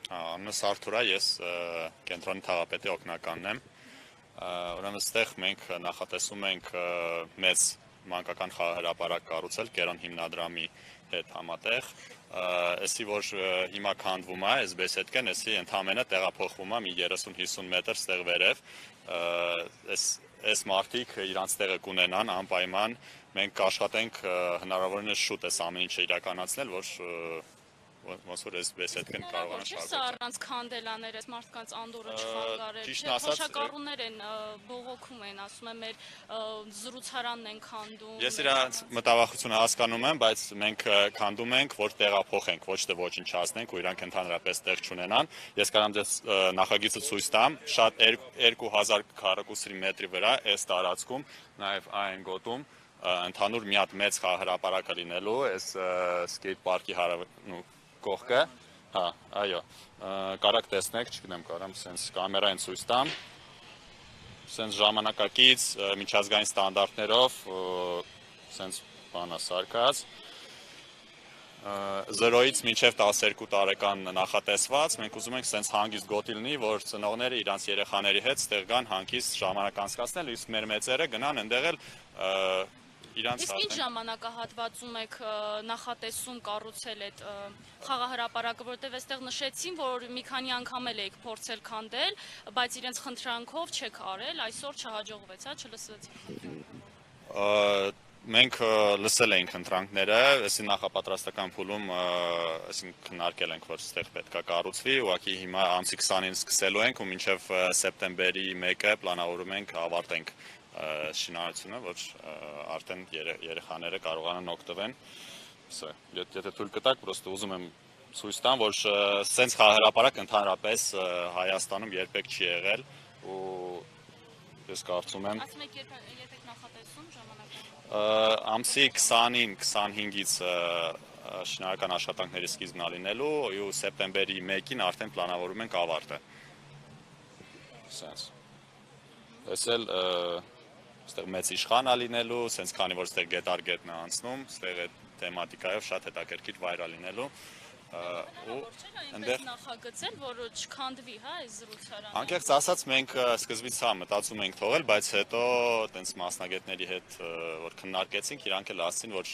Անունս Արթուր է, ես կենտրոնի թաղապետի օգնականն եմ։ Ուրեմն այստեղ մենք նախատեսում ենք մեծ մանկական խաղահրապարակ կառուցել Կերոն հիմնադրամի հետ համատեղ։ Էսի որ հիմա քանդվում է, այս բեսեդկեն, էսի ընդամենը տեղափոխվում է մի 30-50 մետր ստեղ վերև։ Այս մարդիկ իրանց տեղը կունենան անպայման, մենք կաշխատենք հնարավորինս շուտ այս ամեն ինչը իրականացնել, որ ոնց որ այս բեսեդկեն կարողանա շարժվել։ Սա առանց քանդելաներ, այս մարդկանց անդորը չխանգարել, թոշակառուներ են բողոքում են, ասում են մեր զրուցարանն են քանդում։ Ես իրանց մտավախությունը հասկանում եմ, բայց մենք քանդում ենք, որ տեղափոխենք, ոչ թե ոչնչացնենք ու իրանք ընդհանրապես տեղ չունենան։ Ես կարամ ձեզ նախագիծը ցույց տամ, շատ 2000 քառակուսի մետրի վրա այս տարածքում, նաև այն գոտում ընդհանուր մի հատ մեծ խաղահրապարակ լինելու, այս սկեյթ պարկի կողքը, հա, այո, կարակ տեսնեք, չգիտեմ, կարամ սենց կամերային ցույց տամ, սենց ժամանակակից, միջազգային ստանդարտներով, սենց բանա սարկած, 0-ից մինչև 12 տարեկան նախատեսված, մենք ուզում ենք սենց հանգիստ գոտի լինի, որ ծնողները իրանց երեխաների հետ ստեղ գան հանգիստ ժամանակ անցկացնել, իսկ մեր մեծերը գնան ընդեղ էլ Իսկ ինչ ժամանակահատվածում եք նախատեսում կառուցել այդ խաղահրապարակը, որտեղ այստեղ նշեցին, որ մի քանի անգամ էլ եք փորձել քանդել, բայց իրենց խնդրանքով չեք արել, այսօր չհաջողվեց, չլսվեց։ Մենք լսել էինք խնդրանքները, այսի նախապատրաստական փուլում քննարկել ենք, որ այստեղ պետք է կառուցվի, ուղղակի հիմա ամսի 20-ին սկսելու ենք ու մինչև սեպտեմբերի 1-ը պլանավորում ենք ավարտենք շինարարությունը, որ արդեն երեխաները կարողանան օգտվեն։ Եթե թույլ կտաք, պրոստը ուզում եմ ցույց տամ, որ սենց խաղահրապարակ ընդհանրապես Հայաստանում երբեք չի եղել ու ես կարծում եմ Ասում եք երբ եք նախատեսում ժամանակը։ Ամսի 20-ին, 25-ից շինարարական աշխատանքների սկիզբն է լինելու ու սեպտեմբերի 1-ին արդեն պլանավորում ենք ավարտը։ Սենց։ Այսել այստեղ մեծ իշխան է լինելու, սենց քանի որ այստեղ գետար գետնը անցնում, այստեղ այդ թեմատիկայով շատ հետաքրքիր վայր է լինելու ու այնպես նախագծել, որ չքանդվի, հա, այս զրուցարանը։ Անկեղծ ասած մենք սկզբից հա մտածում ենք թողել, բայց հետո տենց մասնագետների հետ որ քննարկեցինք, իրանք էլ ասցին, որ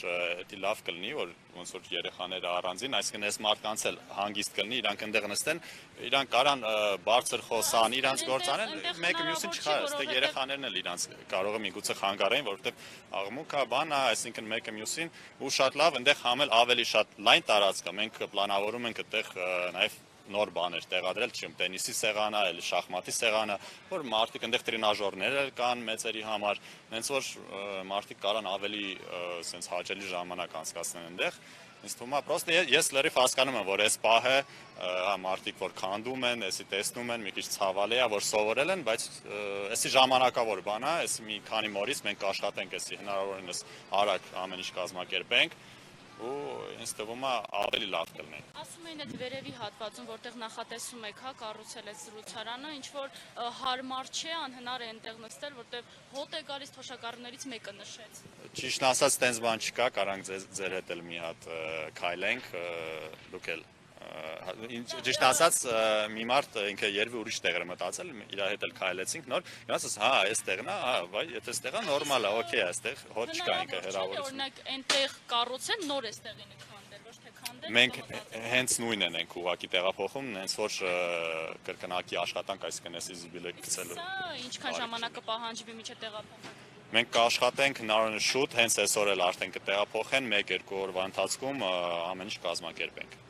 դա լավ կլինի, որ ոնց որ երեխաները առանձին, այսինքն այս մարդկանց էլ հանգիստ կլինի, իրանք այնտեղ նստեն, իրանք կարան բարձր խոսան, իրանք գործ անեն, մեկը մյուսին չխա, այստեղ երեխաներն էլ իրանք կարող է միգուցե խանգարեն, որովհետև աղմուկա բան է, այսինքն մեկը մյուսին ու շատ լավ, այնտեղ համել ավելի շատ լայն տարածք է, մենք պլանավորում ենք այդտեղ նաև նոր բաներ տեղադրել, չեմ տենիսի սեղանը, այլ շախմատի սեղանը, որ մարդիկ այնտեղ տրենաժորներ կան մեծերի համար, հենց որ մարդիկ կարան ավելի սենց հաճելի ժամանակ անցկացնեն այնտեղ։ Ինձ թվում է, պրոստը ես լրիվ հասկանում եմ, որ այս պահը մարդիկ որ քանդում են, էսի տեսնում են, մի քիչ ցավալի է, որ սովորել են, բայց էսի ժամանակավոր բան է, էսի մի քանի օրից մենք կաշխատենք էսի հնարավորինս արագ ամեն ինչ կազմակերպենք ու ինձ թվում է ավելի լավ կլինի։ Ասում են այդ վերևի հատվածում, որտեղ նախատեսում եք, հա, կառուցել այդ զրուցարանը, ինչ որ հարմար չէ, անհնար է այնտեղ նստել, որտեղ հոտ է գալիս թոշակառուներից մեկը նշեց։ Ճիշտն ասած, տենց բան չկա, կարանք ձեր հետ էլ մի հատ քայլենք, դուք էլ Ճիշտ ասած, մի մարդ ինքը երևի ուրիշ տեղեր մտածել, իր հետ էլ քայլեցինք նոր, իրաց հա, այս տեղն է, հա, վայ, եթե այստեղ է նորմալ է, օքեյ է, այստեղ հոտ չկա ինքը հեռավորություն։ Օրինակ այնտեղ կառուցեն, նոր այստեղին է քանդել, ոչ թե քանդել։ Մենք հենց նույնն ենք ուղղակի տեղափոխում, հենց որ կրկնակի աշխատանք, այսինքն էսի զիբիլը գցելու։ Սա ինչքան ժամանակ կպահանջվի մինչև տեղափոխեք։ Մենք կաշխատենք հնարավորինս շուտ, հենց այսօր էլ արդեն կտեղափոխեն 1-2 օրվա ընթացքում ամեն ինչ կազմակերպենք։